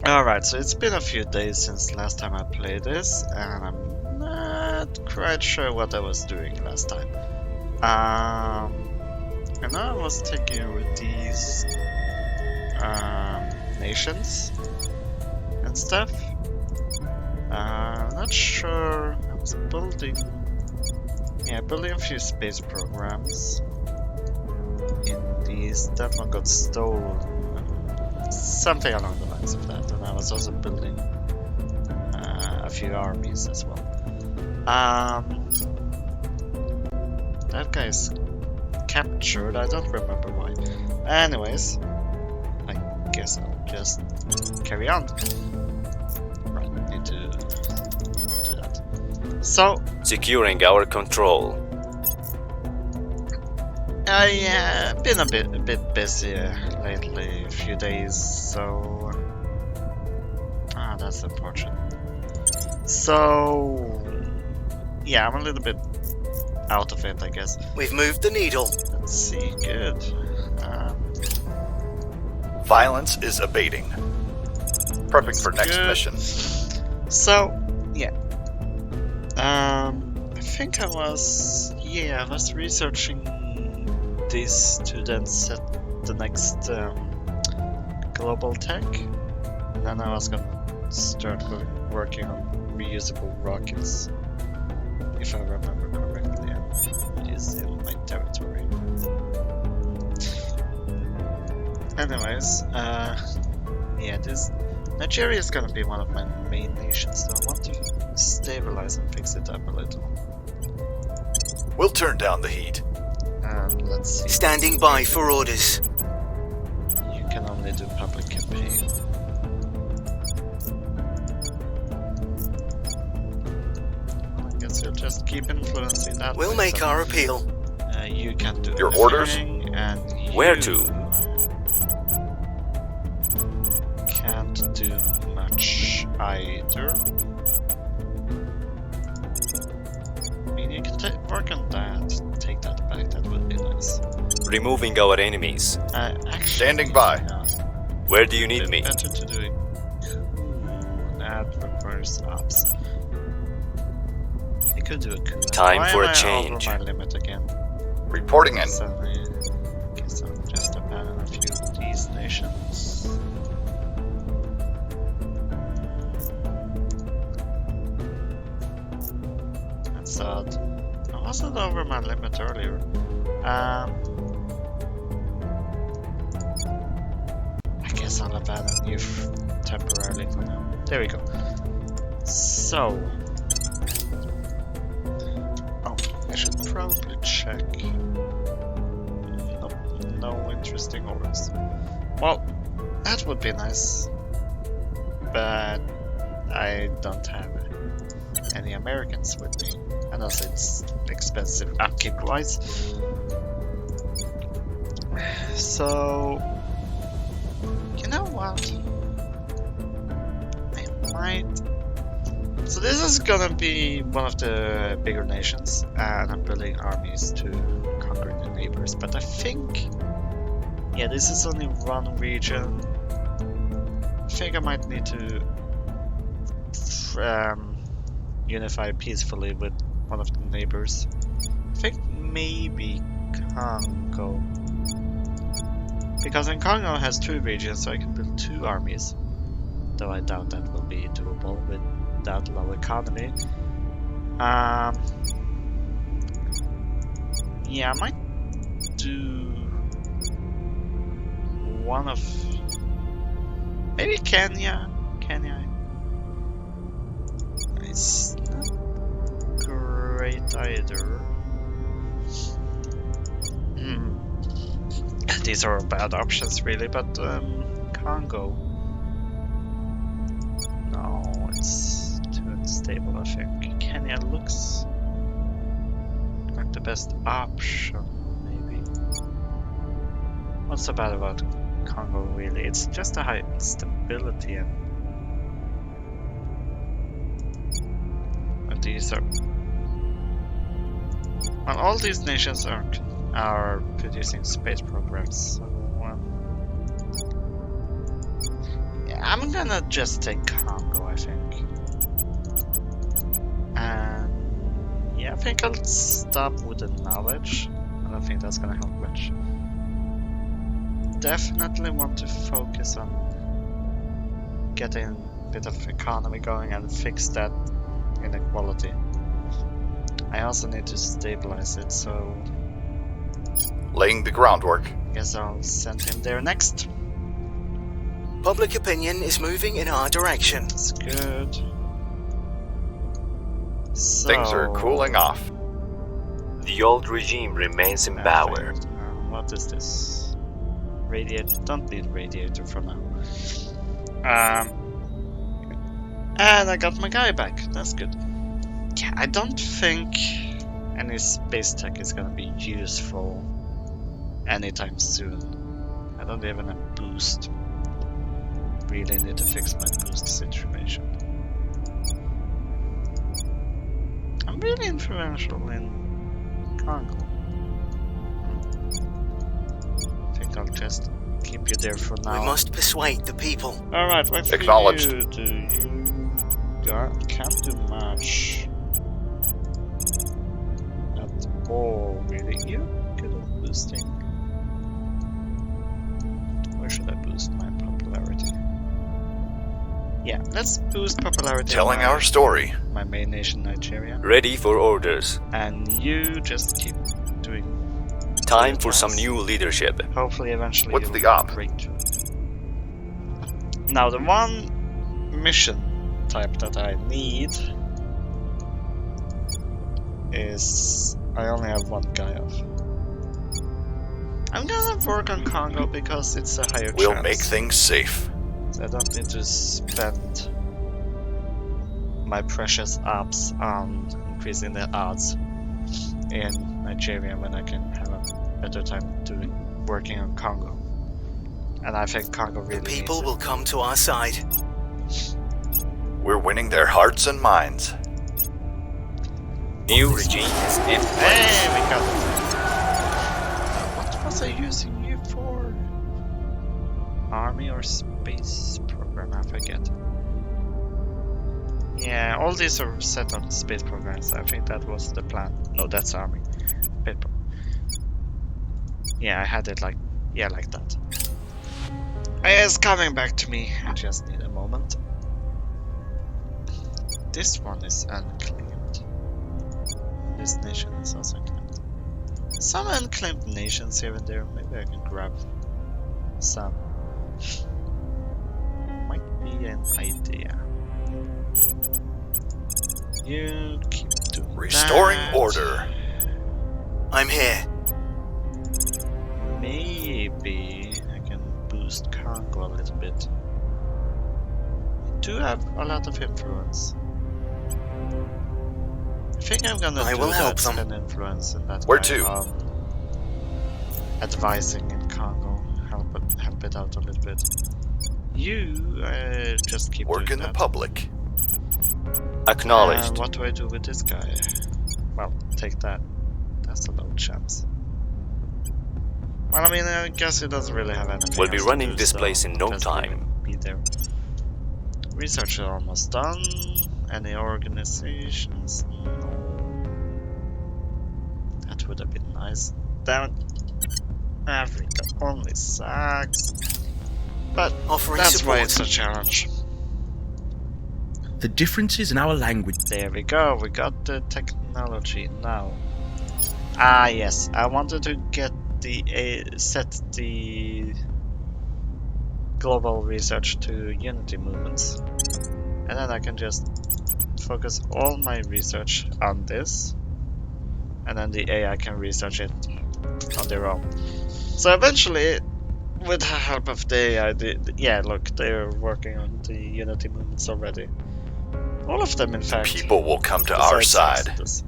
Alright, so it's been a few days since last time I played this, and I'm not quite sure what I was doing last time. I know I was taking over these nations and stuff. Not sure. I was building a few space programs in these. That one got stolen. Something along the lines of that. And I was also building a few armies as well. That guy's captured. I don't remember why. Anyways, I guess I'll just carry on. Right, need to do that. So, Securing our control. I been a bit busy lately, a few days, so that's unfortunate. So yeah, I'm a little bit out of it, I guess. We've moved the needle. Let's see, good. Violence is abating. Perfect for next good. mission. So yeah, I think I was researching this to then set the next global tech, and then I was gonna start working on reusable rockets, if I remember correctly, and use in my territory. Anyways, this Nigeria is gonna be one of my main nations, so I want to stabilize and fix it up a little. We'll turn down the heat. Let's see. Standing by for orders. You can only do public campaign. I guess you'll just keep influencing that. We'll make our appeal. You can do Your orders? and Where you to? Can't do much either. I mean, you can work on that. Take that back. That would be nice. Removing our enemies. Actually, Standing by. Where do you need me? Better to do it. That requires ops. I could do a coup. Time Why for am a I change. over my limit again. Reporting in. Suddenly, guess I'll just abandon a few of these nations. That's odd. I wasn't over my limit earlier. I guess I'll abandon you temporarily for now. There we go. So, I should probably check. Nope, no interesting orders. Well, that would be nice, but I don't have any Americans with me, and also it's expensive upkeep-wise. So, you know what? I might. So this is gonna be one of the bigger nations, and I'm building armies to conquer the neighbors. But I think, this is only one region. I think I might need to unify peacefully with one of the neighbors. I think maybe Congo. Because in Congo has 2 regions, so I can build 2 armies. Though I doubt that will be doable with that low economy. I might do one of maybe Kenya. It's not great either. These are bad options, really, but Congo. No, it's too unstable, I think. Kenya looks like the best option, maybe. What's so bad about Congo, really? It's just a high instability, and these are. Well, all these nations are producing space programs, so I'm gonna just take Congo, I think. And yeah, I think I'll stop with the knowledge. I don't think that's gonna help much. Definitely want to focus on getting a bit of economy going and fix that inequality. I also need to stabilize it, so Laying the groundwork. I guess I'll send him there next. Public opinion is moving in our direction. That's good. So, Things are cooling off. The old regime remains in power. perfect. What is this? Radiator. Don't need radiator for now. And I got my guy back. That's good. Yeah, I don't think any space tech is gonna be useful anytime soon. I don't even have boost. Really need to fix my boost situation. I'm really influential in Congo. I think I'll just keep you there for now. We must persuade the people. Alright, what Acknowledged. you do? You can't do much at all, really. You good at boosting. Where should I boost my popularity? Yeah, let's boost popularity. Telling of our story. my main nation, Nigeria. Ready for orders. And you just keep doing. Time for some new leadership. Hopefully, eventually, What's you'll the op? break to it. Now, the one mission type that I need is I only have one guy of. I'm gonna work on Congo because it's a higher We'll chance. make things safe. So I don't need to spend my precious ops on increasing the odds in Nigeria when I can have a better time doing working on Congo. And I think Congo really The people needs will come to our side. We're winning their hearts and minds. New regime is in it. place. Hey, we got it. What was I using you for? Army or space program? I forget. Yeah, all these are set on space programs. I think that was the plan. No, that's army. Paper. Yeah, I had it like that. It's coming back to me. I just need a moment. This one is unclaimed. This nation is also unclaimed. Some unclaimed nations here and there. Maybe I can grab some. Might be an idea. You keep doing Restoring that. order. I'm here. Maybe I can boost Congo a little bit. I do have a lot of influence. I think I'm gonna I do will that, help them. spend influence in that Where guy, to? advising in Congo, help it out a little bit. You just keep Work doing in the that. public. Acknowledged. What do I do with this guy? Well, take that. That's a low chance. Well, I mean, I guess he doesn't really have anything. We'll be else to running do, this so place in no just leave time. him be there. Research is almost done. Any organizations? No. That would have been nice. Damn it. Africa only sucks. But Offering that's why support. it's a challenge. The differences in our language. There we go, we got the technology now. Ah yes, I wanted to get the set the global research to Unity movements. And then I can just focus all my research on this. And then the AI can research it on their own. So eventually, with the help of the AI, yeah, look, they're working on the Unity movements already. All of them, in fact. People will come to our besides side. Exodus.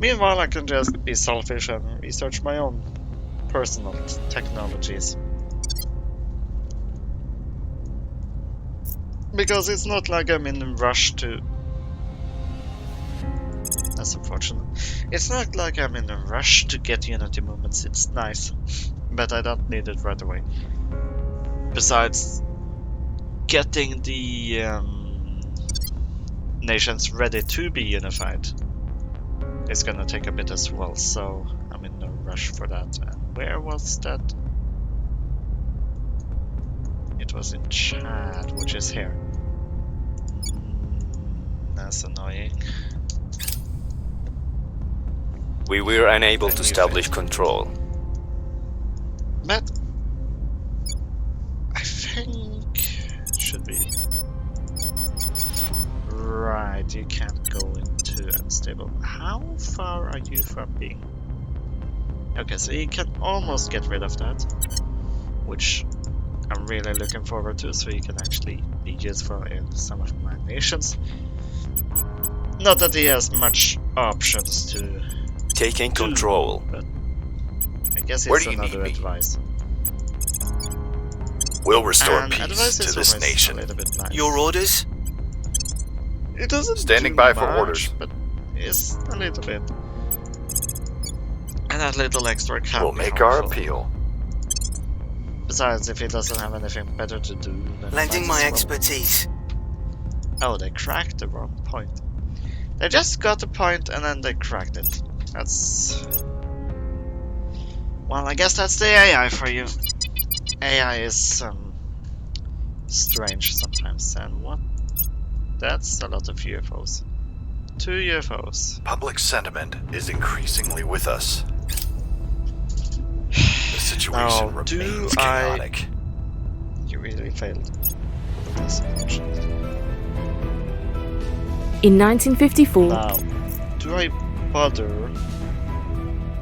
Meanwhile, I can just be selfish and research my own personal technologies. Because it's not like I'm in a rush to... That's unfortunate. It's not like I'm in a rush to get Unity movements, it's nice. But I don't need it right away. Besides, getting the nations ready to be unified is gonna take a bit as well, so I'm in no rush for that. And where was that? It was in Chad, which is here. That's annoying. We were unable to And you establish failed. control. But I think should be right. You can't go into unstable. How far are you from being? Okay, so you can almost get rid of that, which I'm really looking forward to, so you can actually be useful in some of my nations. Not that he has much options to Taking do, control. but I guess Where it's do you need another me? advice. We'll restore And peace advice to is this always nation. a little bit nice. Your orders? It doesn't Standing do by for much, orders. but it's a little bit. And that little extra can We'll be make our harmful. appeal. Besides, if he doesn't have anything better to do, then Lending might my as well. expertise. Oh, they cracked the wrong point. They just got the point and then they cracked it. That's... Well, I guess that's the AI for you. AI is strange sometimes. And what? That's a lot of UFOs. 2 UFOs. Public sentiment is increasingly with us. The situation Now, do remains I- chaotic. You really failed. That's unfortunate. In 1954, Now, do I bother...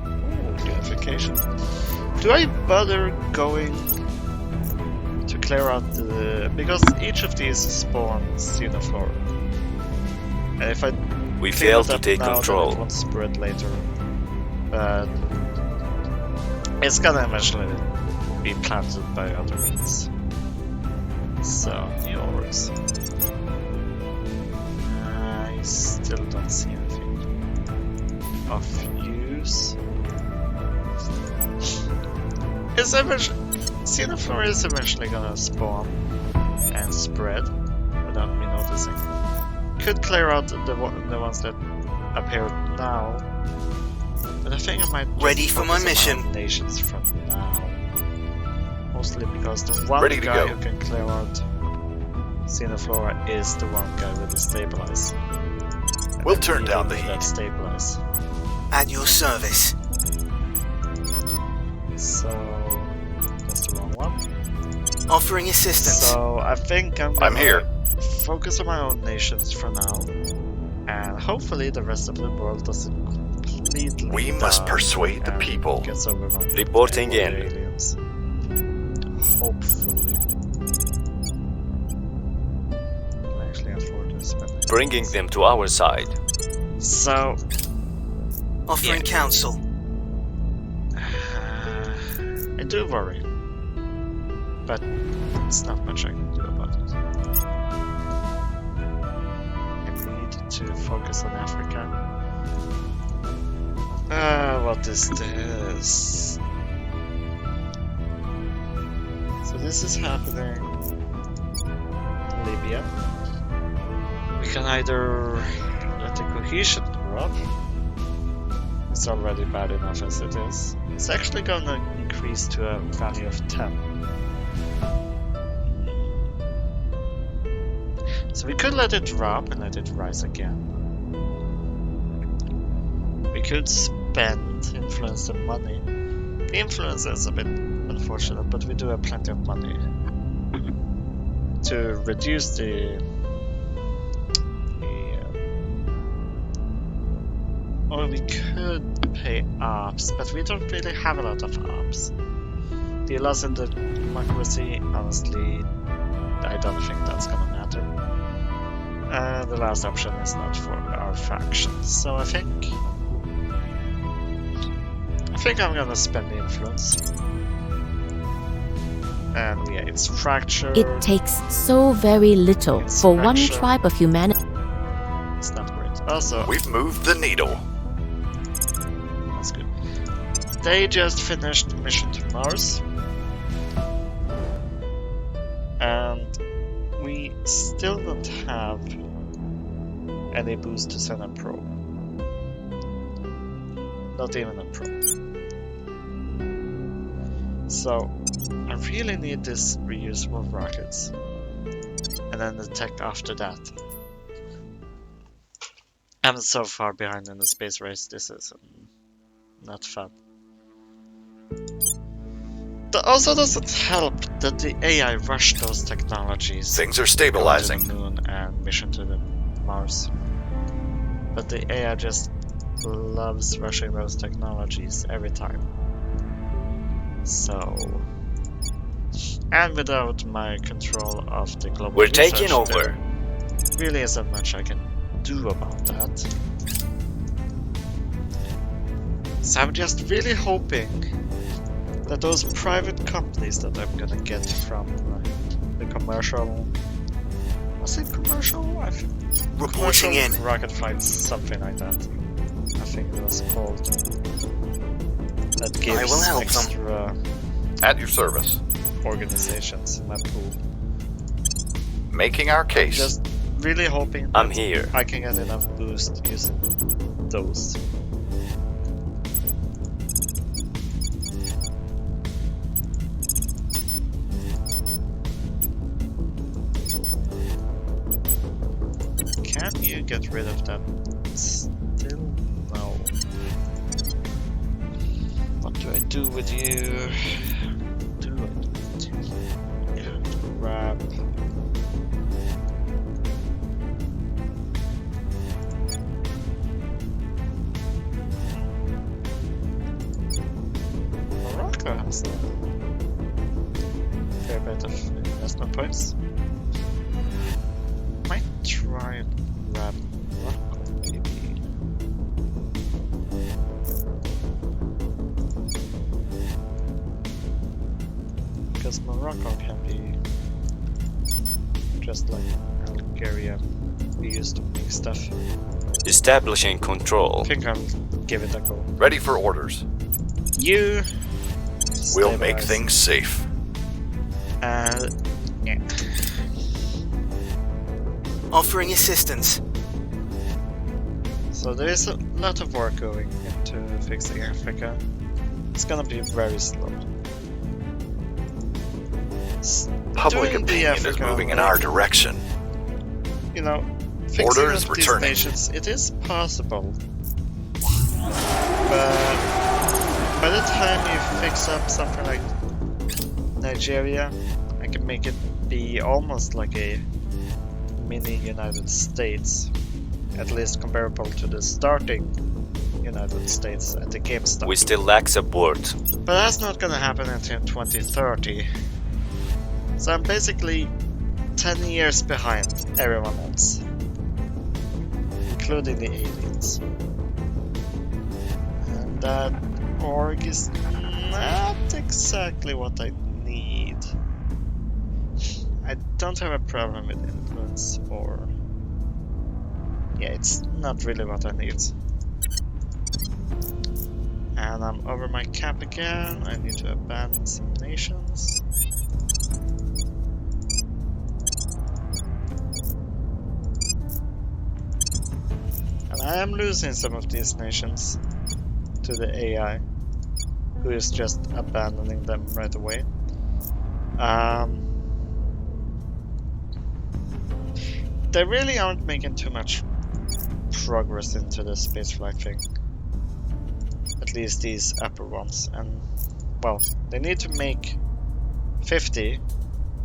Oh, unification. Do I bother going to clear out the... Because each of these spawns Xenoflora. And if I We clear failed to that take now, then control. it won't spread later. But it's gonna eventually be planted by other means. So, yours. I still don't see anything of use. It's eventually... Xenoflora is eventually gonna spawn and spread without me noticing. Could clear out the ones that appear now, but I think I might just Ready for my focus on mission. nations from now. Mostly because the one Ready to guy go. who can clear out Xenoflora is the one guy with the stabilize. And We'll I turn really down the need that heat. stabilize. At your service. So that's the wrong one. Offering assistance. So I think I'm I'm gonna here. focus on my own nations for now, and hopefully the rest of the world doesn't completely. We must die persuade the and people. gets overrun by Reporting more in. aliens. Hopefully. Can I actually afford to spend it? Bringing them to our side. So Offering counsel. I do worry, but it's not much I can do about it. I need to focus on Africa. What is this? So this is happening in Libya. We can either let the cohesion drop. It's already bad enough as it is. It's actually gonna increase to a value of 10. So we could let it drop and let it rise again. We could spend influence and money. The influence is a bit unfortunate, but we do have plenty of money to reduce the or we could pay ops, but we don't really have a lot of ops. The loss in the democracy, honestly, I don't think that's gonna matter. The last option is not for our faction, so I think I'm gonna spend the influence. And yeah, it's fractured. it takes so very little for one tribe of humanity. It's not great. Also, We've moved the needle. that's good. They just finished mission to Mars. And still don't have any boost to send a probe. Not even a probe. So I really need this reusable rockets. And then the tech after that. I'm so far behind in the space race, this is not fun. That also doesn't help that the AI rushed those technologies. Things are Going to stabilizing. the moon and mission to the Mars. But the AI just loves rushing those technologies every time. So... And without my control of the global We're research, taking over. there really isn't much I can do about that. So I'm just really hoping that those private companies that I'm gonna get from the commercial... Was it commercial? I think Reporting in. rocket flights, something like that. I think it was called. That gives I will help them. extra At your service. organizations in my pool. Making our case. Just really hoping I'm that here. I can get enough boost using those. Can you get rid of that? Still no. What do I do with you? Grab. Morocco has a fair bit of investment points. Might try and grab Morocco, maybe. Because Morocco can be just like Algeria. We used to make stuff. Establishing control. I think I'll give it a go. Ready for orders. You We'll make stabilize. things safe. Yeah. Offering assistance. So there is a lot of work going into fixing Africa. It's gonna be very slow. Public Doing the opinion is Africa, moving in like, our direction. You know, fixing Order up is these returning. nations, it is possible. But by the time you fix up something like Nigeria, I can make it be almost like a mini United States. At least comparable to the starting United States at the GameStop. We still lack support. But that's not gonna happen until 2030. So I'm basically 10 years behind everyone else. Including the aliens. And that org is not exactly what I need. I don't have a problem with influence or... Yeah, it's not really what I need. And I'm over my cap again. I need to abandon some nations. And I am losing some of these nations to the AI, who is just abandoning them right away. They really aren't making too much progress into the spaceflight thing. At least these upper ones. And, well, they need to make 50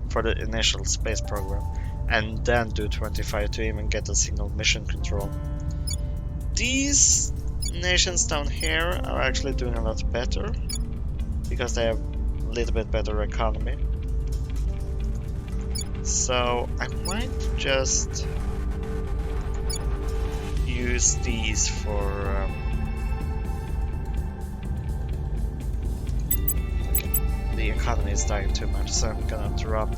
for the initial space program, and then do 25 to even get a single mission control. These nations down here are actually doing a lot better, because they have a little bit better economy. So I might just use these for the economy is dying too much, so I'm gonna drop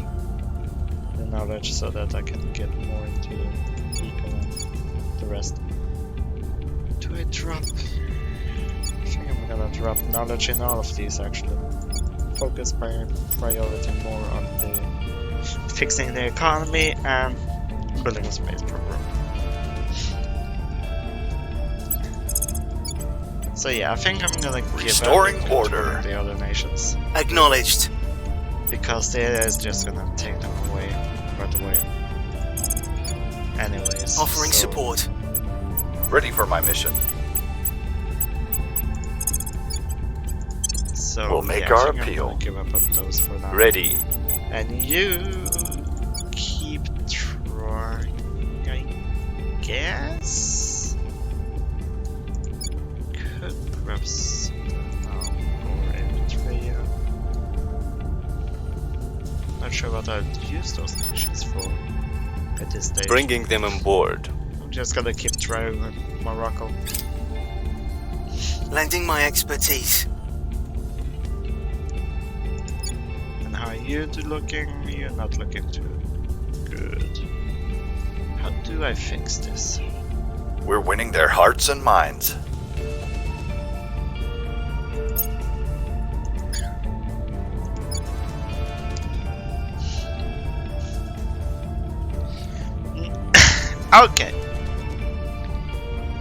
the knowledge so that I can get more into the eco and the rest. Do I drop? I think I'm gonna drop knowledge in all of these actually. Focus my priority more on the fixing the economy, and building a space program. So yeah, I think I'm gonna give Restoring up order. the other nations, Acknowledged. because the AI is just gonna take them away right away. Anyways, Offering so- support. Ready for my mission. So We'll make yeah, I our think I'm appeal. gonna give up on those for now. Ready. And you keep trying, I guess. Could grab Sudan or Eritrea. Not sure what I'd use those nations for at this stage. Bringing them on board. I'm just gonna keep trying with Morocco. Lending my expertise. And how are you two looking? You're not looking too good. How do I fix this? We're winning their hearts and minds. Okay.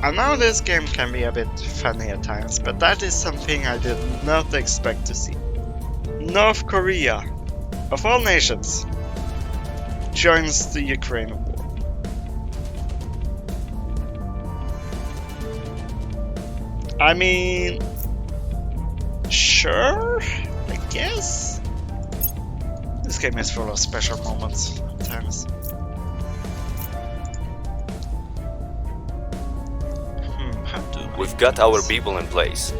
I know this game can be a bit funny at times, but that is something I did not expect to see. North Korea, of all nations, joins the Ukraine war. I mean, sure, I guess. This game is full of special moments sometimes. How do I We've do got our this? people in place.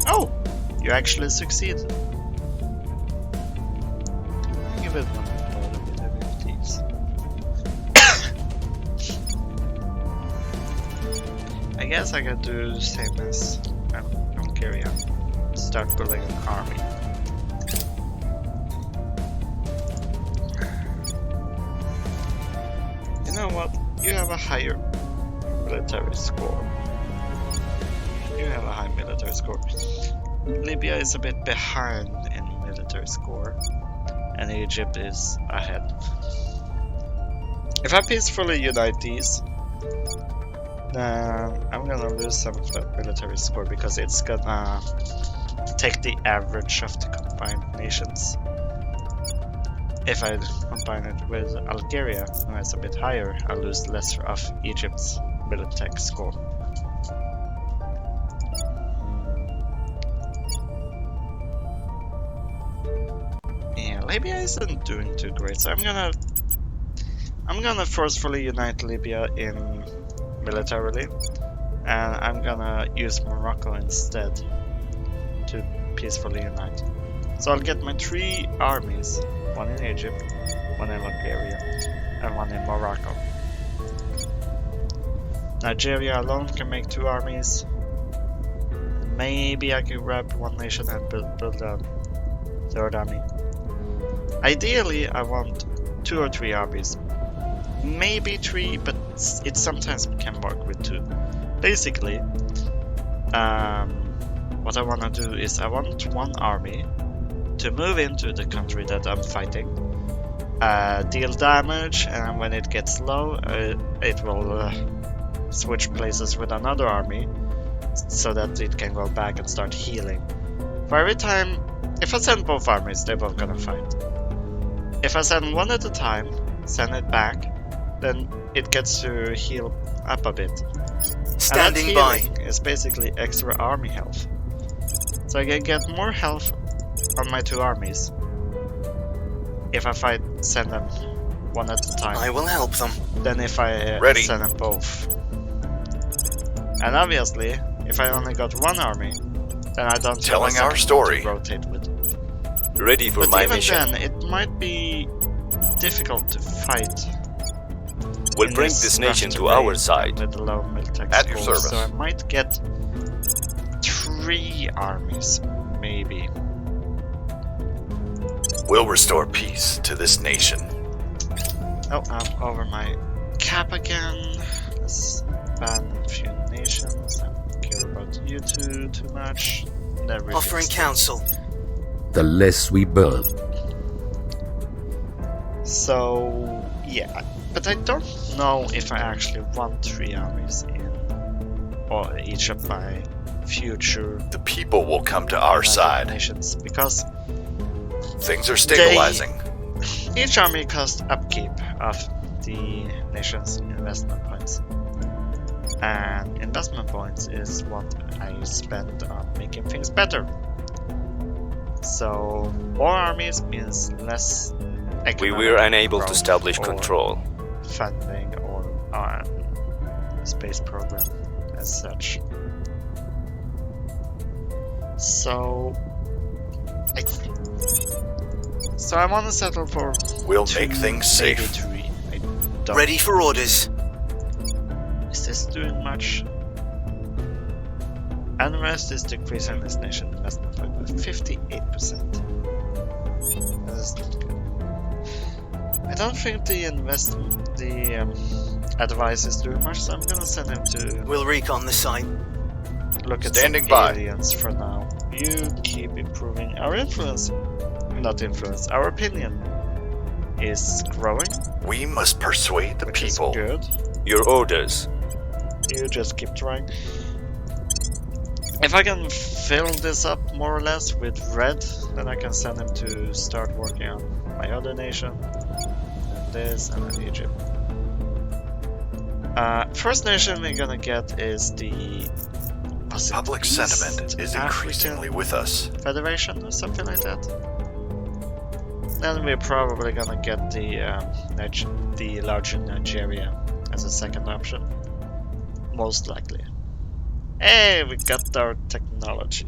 Oh, you actually succeeded. Give it one more with abilities. I guess I can do the same as Bulgaria. Start building an army. You know what? You have a higher military score. You have a high military score. Libya is a bit behind in military score, and Egypt is ahead. If I peacefully unite these, then I'm gonna lose some of that military score because it's gonna take the average of the combined nations. If I combine it with Algeria, who is a bit higher, I lose less of Egypt's military score. Yeah, Libya isn't doing too great, so I'm gonna forcefully unite Libya in militarily, and I'm gonna use Morocco instead to peacefully unite. So I'll get my 3 armies, one in Egypt, one in Algeria, and one in Morocco. Nigeria alone can make 2 armies. Maybe I can grab one nation and build a 3rd army. Ideally, I want 2 or 3 armies. Maybe 3, but it sometimes can work with 2. Basically, what I want to do is I want one army to move into the country that I'm fighting, deal damage, and when it gets low, it will switch places with another army so that it can go back and start healing. For every time, if I send both armies, they're both gonna fight. If I send one at a time, send it back, then it gets to heal up a bit. Standing and that by. healing is basically extra army health. So I can get more health on my 2 armies if I send them one at a time I will help them. than if I Ready. send them both. And obviously, if I only got one army, then I don't Telling have a our second story. to rotate with. Ready for But my even mission. then, it might be difficult to fight. We'll in bring this this nation rush to invade our side. with low military At your scores, service. so I might get 3 armies, maybe. We'll restore peace to this nation. Oh, I'm over my cap again. Let's ban a few nations. I don't care about you two too much. Never Offering gets- counsel. The less we build, So yeah, but I don't know if I actually want 3 armies in, or each of my future The people will come to our United side. nations, because Things are stabilizing. each army costs upkeep of the nation's investment points. And investment points is what I spend on making things better. So more armies means less We economic were unable to growth establish or control. funding or space program as such. So I want to settle for We'll 2, make things maybe safe. 3. I don't. Ready for orders. Is this doing much? Unrest is decreasing this nation investment by 58%. That is not good. I don't think the advice is doing much, so I'm gonna send him to We'll recon the site. look at Standing some by. aliens for now. You keep improving our influence. Not influence, our opinion is growing, We must persuade the which people. is good. Your orders. You just keep trying. If I can fill this up more or less with red, then I can send him to start working on my other nation. And this, and then Egypt. First nation we're gonna get is the Public sentiment is increasingly with us. Federation or something like that. Then we're probably gonna get the larger Nigeria as a second option, most likely. Hey, we got our technology.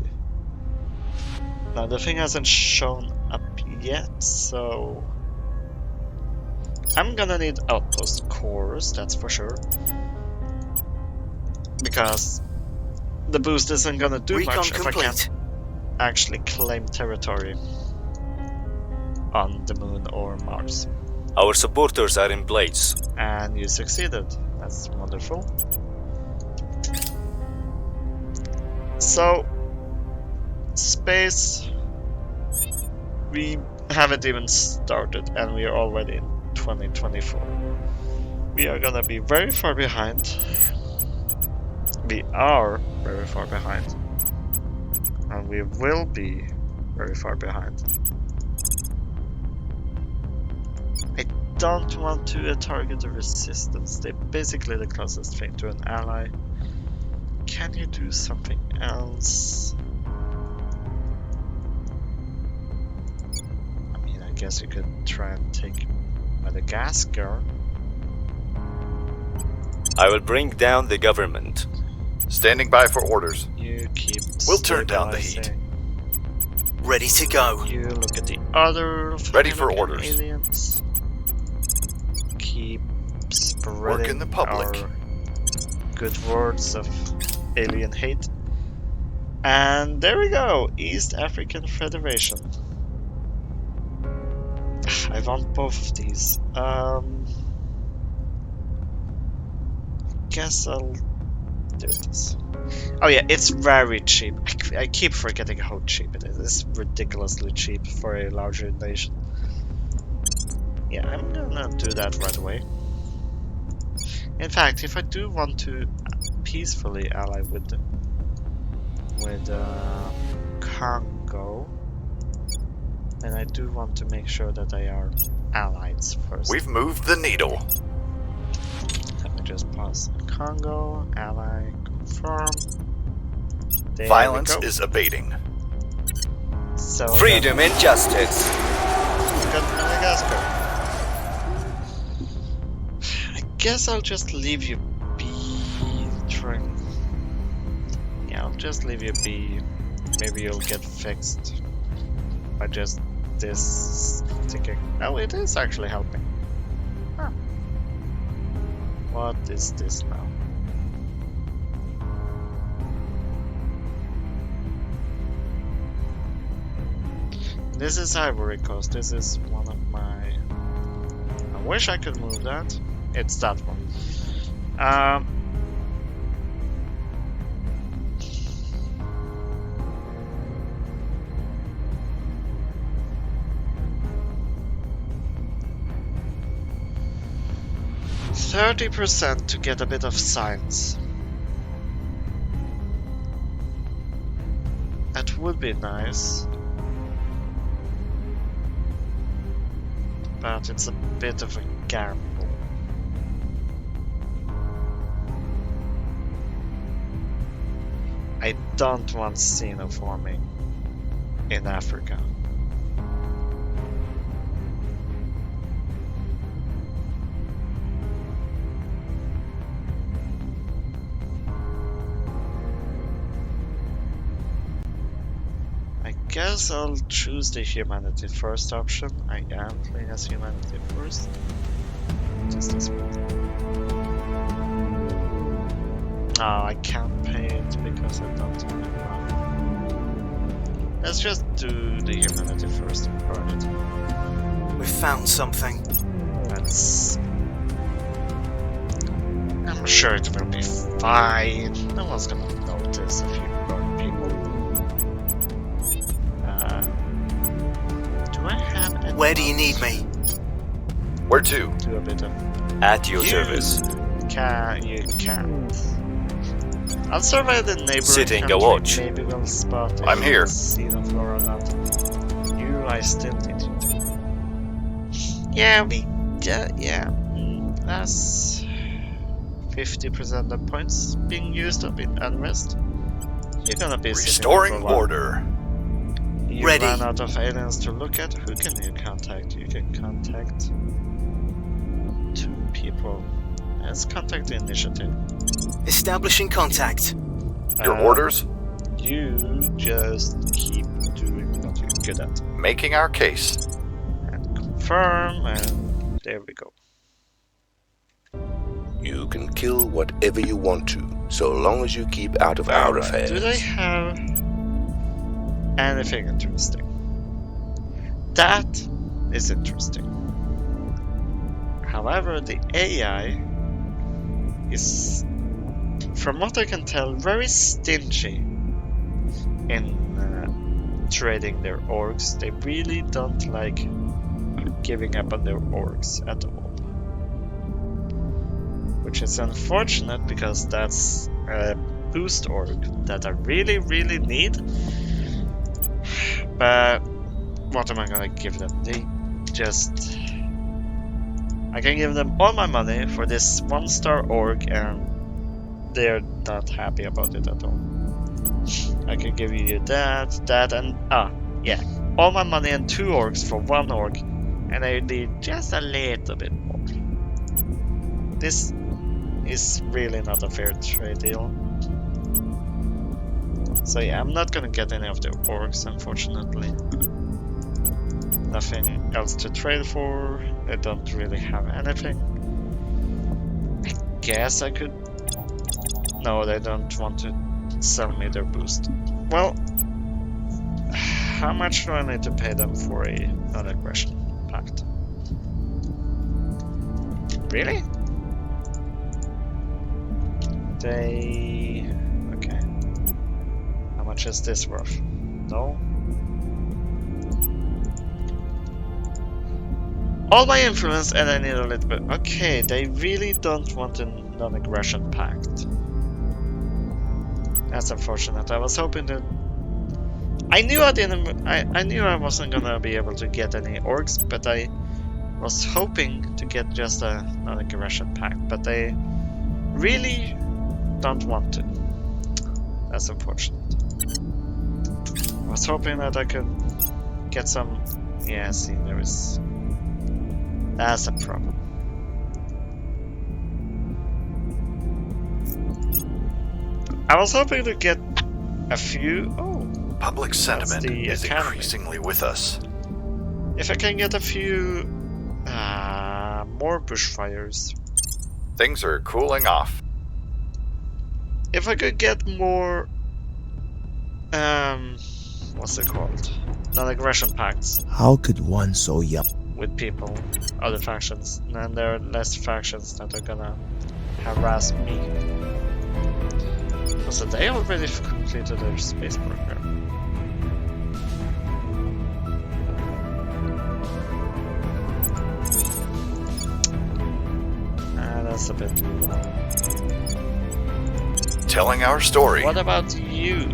Now the thing hasn't shown up yet, so I'm gonna need outpost cores, that's for sure. Because the boost isn't gonna do Recon much if I complete. can't actually claim territory on the moon or Mars. Our supporters are in place. And you succeeded. That's wonderful. So, space, we haven't even started and we are already in 2024. We are gonna be very far behind. We are very far behind. And we will be very far behind. I don't want to target the resistance. They're basically the closest thing to an ally. Can you do something else? I mean, I guess you could try and take Madagascar. I will bring down the government. Standing by for orders. You keep We'll turn down the heat. stabilizing. Ready to go. You look at the other Ready for fucking orders. aliens. Keep spreading Work in the public. our good words of alien hate. And there we go, East African Federation. I want both of these. Guess I'll. There it is. Oh yeah, it's very cheap. I keep forgetting how cheap it is. It's ridiculously cheap for a larger nation. Yeah, I'm gonna do that right away. In fact, if I do want to peacefully ally with Congo, then I do want to make sure that they are allies first. We've moved the needle. Let me just pause. Congo, ally, confirm. There Violence we go. is abating. So Freedom and justice. we've got Madagascar. I guess I'll just leave you be. Yeah, I'll just leave you be. Maybe you'll get fixed by just this thinking. Oh, it is actually helping. Huh. What is this now? This is Ivory Coast. This is one of my. I wish I could move that. It's that one. 30% to get a bit of science. That would be nice. But it's a bit of a gamble. I don't want xenoforming in Africa. I guess I'll choose the humanity first option. I am playing as humanity first. Just this one. Oh, I can't pay it because I don't have enough. Let's just do the humanity first and burn it. We've found something. Let's... I'm sure it will be fine. No one's gonna notice if you burn people. Do I have any... Where do you need me? Where to? Do a bit of... At your You service. You can't. I'll survey the neighboring Sitting a country. watch. Maybe we'll spot if I'm here. we'll see the flora or not. You, I still need to do. Yeah, that's 50% of points being used up in unrest. You're gonna be sitting Restoring there for a while. order. You Ready. ran out of aliens to look at. Who can you contact? You can contact 2 people. Let's contact the initiative. Establishing contact. Your orders? You just keep doing what you're good at. Making our case. And confirm, and there we go. You can kill whatever you want to, so long as you keep out of our Alright, affairs. do they have anything interesting? That is interesting. However, the AI is, from what I can tell, very stingy in trading their orgs. They really don't like giving up on their orgs at all. Which is unfortunate because that's a boost org that I really, really need. But what am I gonna give them? They just... I can give them all my money for this 1-star org and they're not happy about it at all. I can give you that, and yeah. All my money and 2 orgs for 1 org, and I need just a little bit more. This is really not a fair trade deal. So yeah, I'm not gonna get any of the orgs, unfortunately. Nothing else to trade for. I don't really have anything. I guess I could... No, they don't want to sell me their boost. Well, how much do I need to pay them for a non-aggression pact? Really? They... Okay. How much is this worth? No? All my influence and I need a little bit... Okay, they really don't want a non-aggression pact. That's unfortunate. I was hoping to... I knew I didn't... I knew I wasn't gonna be able to get any orgs, but I was hoping to get just a non-aggression pact, but they really don't want to. That's unfortunate. I was hoping that I could get some... Yeah, see, there is... That's a problem. I was hoping to get a few... Oh, Public sentiment the is academy. increasingly with us. if I can get a few more bushfires. Things are cooling off. If I could get more... what's it called? Non-aggression pacts How could one so young? with people, other factions, and there are less factions that are gonna harass me. So they already completed their space program. That's a bit low. Telling our story. What about you?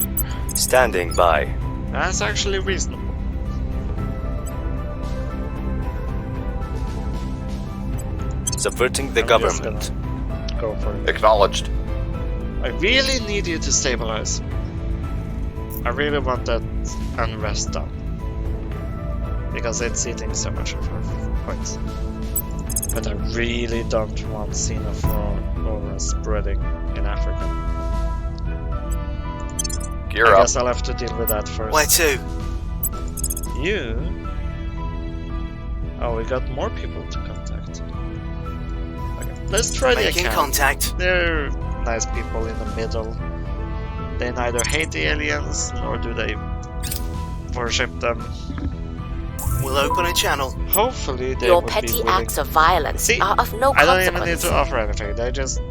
Standing by. That's actually reasonable. Subverting the I'm just government. gonna go for it. Acknowledged. I really need you to stabilize. I really want that unrest done. Because it's eating so much of our points. But I really don't want xenophobia spreading in Africa. Gear I up. guess I'll have to deal with that first. Where to? You? Oh, we got more people to contact. Okay, let's try the Making account. contact. They're nice people in the middle. They neither hate the aliens nor do they worship them. We'll open a channel. Hopefully they Your would be petty willing. acts of violence See, are of no I don't even need consequence. to offer anything. They just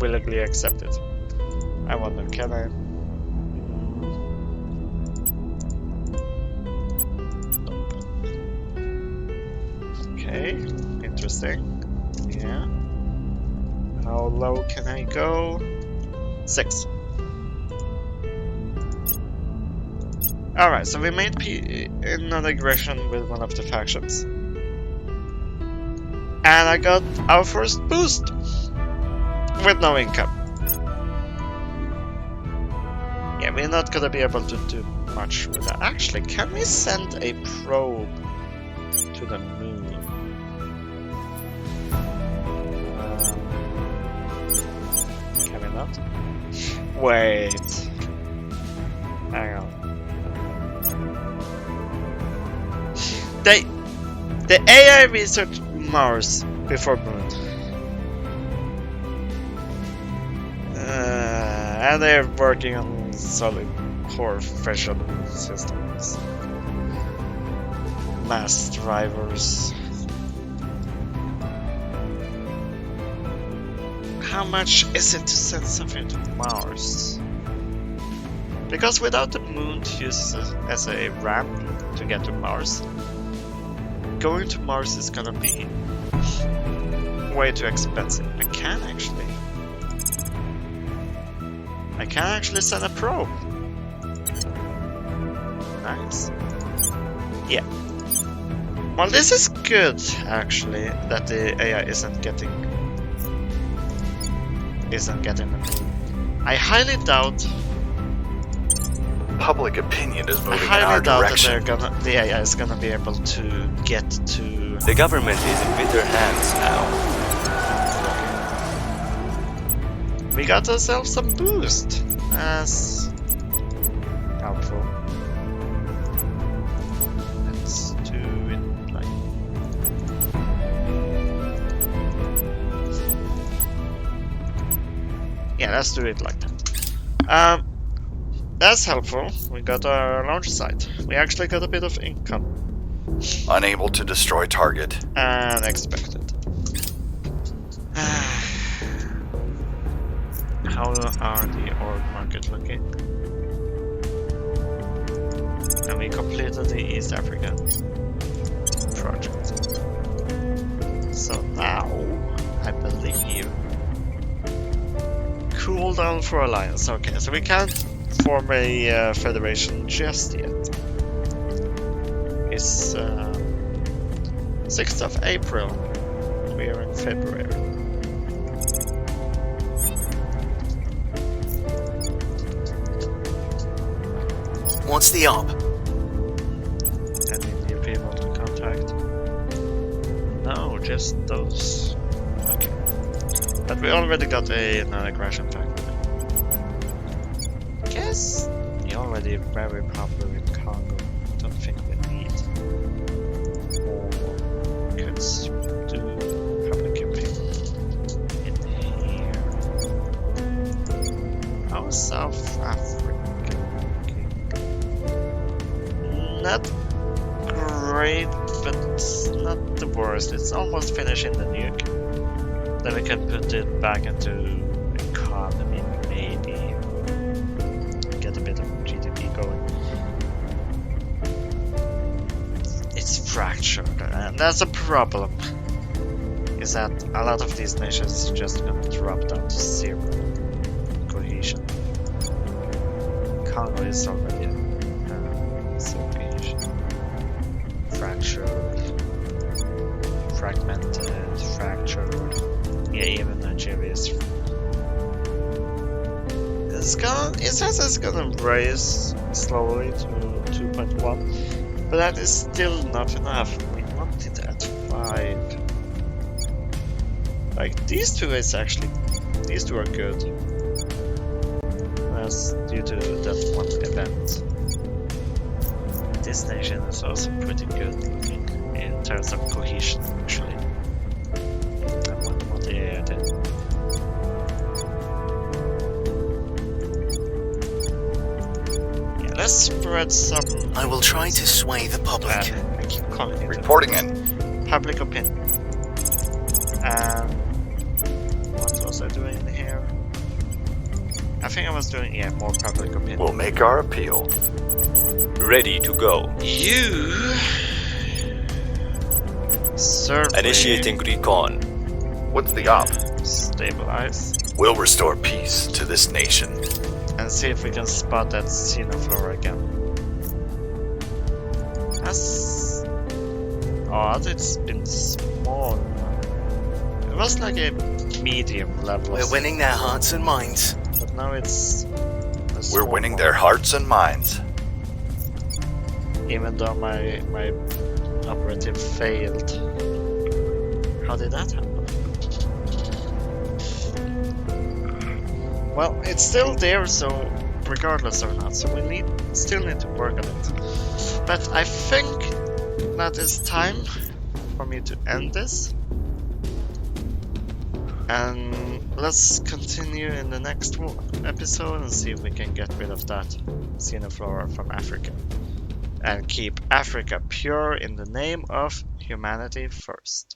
willingly accept it. I wonder, can I? Okay, interesting. Yeah. How low can I go? 6. Alright, so we made an aggression with one of the factions. And I got our first boost! With no income. Yeah, we're not gonna be able to do much with that. Actually, can we send a probe to the moon? Can we not? Wait. Hang on. The AI researched Mars before Moon. And they're working on solid core fission systems. Mass drivers. How much is it to send something to Mars? Because without the moon to use as a ramp to get to Mars, going to Mars is gonna be way too expensive. I can actually send a probe. Nice. Yeah. Well, this is good actually that the AI isn't getting the moon. I highly doubt. Public opinion is I moving in highly our doubt direction. that the AI is gonna be able to get to. The government is in bitter hands now. We got ourselves some boost. That's helpful. Let's do it like. Yeah, let's do it like that. That's helpful. We got our launch site. We actually got a bit of income. Unable to destroy target. Unexpected. How are the org market looking? And we completed the East African project. So now, I believe, cool down for alliance. Okay, so we can't form a federation just yet. It's 6th of April. We are in February. What's the op? Any new people to contact? No, just those. Okay. But we already got an aggression factor. Guess you're already very popular in Congo. Don't think we need more. Could do public opinion in here. How is South Africa looking? Not great, but not the worst. It's almost finishing the nuke. Then we can put it back into economy, maybe. Get a bit of GDP going. It's fractured, and that's a problem. is that a lot of these nations are just gonna drop down to 0 cohesion. Congo is already zero cohesion. Fractured, fragmented, fractured. Yeah, even Nigeria is. It says it's gonna raise slowly to 2.1, but that is still not enough. We want it at 5. Like these two are good. That's due to that one event. This nation is also pretty good looking in terms of cohesion, actually. I wonder what they added. Yeah, let's spread some. I will try to sway the public. I keep calling it Reporting in. public opinion. And what was I doing here? I think I was doing more public opinion. We'll make our appeal. Ready to go. You survey, Initiating recon. What's the op? stabilize, We'll restore peace to this nation. and see if we can spot that xenoflora again. That's odd. It's been small. It was like a medium level. We're winning their hearts and minds. But now it's. We're winning their hearts and minds. Even though my operative failed. How did that happen? Well, it's still there, so regardless or not, so we still need to work on it. But I think that it's time for me to end this. And let's continue in the next episode and see if we can get rid of that xenoflora from Africa. And keep Africa pure in the name of humanity first.